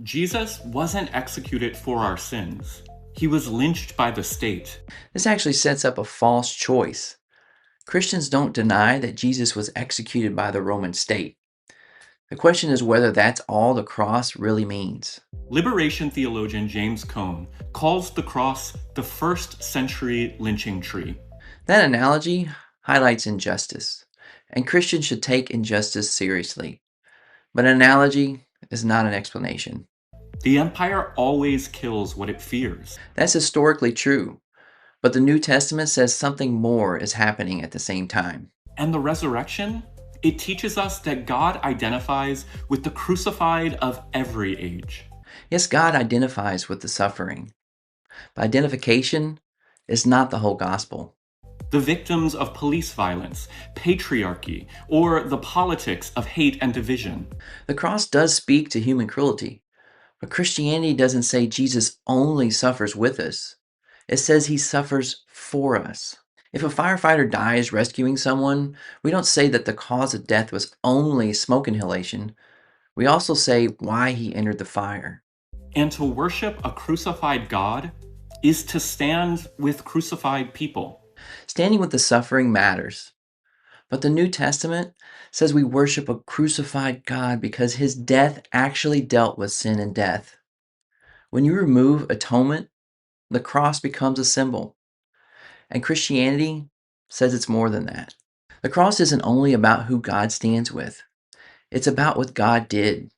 Jesus wasn't executed for our sins. He was lynched by the state. This actually sets up a false choice. Christians don't deny that Jesus was executed by the Roman state. The question is whether that's all the cross really means. Liberation theologian James Cone calls the cross the first century lynching tree. That analogy highlights injustice, and Christians should take injustice seriously. But an analogy is not an explanation. The empire always kills what it fears. That's historically true, but the New Testament says something more is happening at the same time. And the resurrection? It teaches us that God identifies with the crucified of every age. Yes, God identifies with the suffering, but identification is not the whole gospel. The victims of police violence, patriarchy, or the politics of hate and division. The cross does speak to human cruelty, but Christianity doesn't say Jesus only suffers with us. It says he suffers for us. If a firefighter dies rescuing someone, we don't say that the cause of death was only smoke inhalation. We also say why he entered the fire. And to worship a crucified God is to stand with crucified people. Standing with the suffering matters. But the New Testament says we worship a crucified God because his death actually dealt with sin and death. When you remove atonement, the cross becomes a symbol. And Christianity says it's more than that. The cross isn't only about who God stands with, it's about what God did.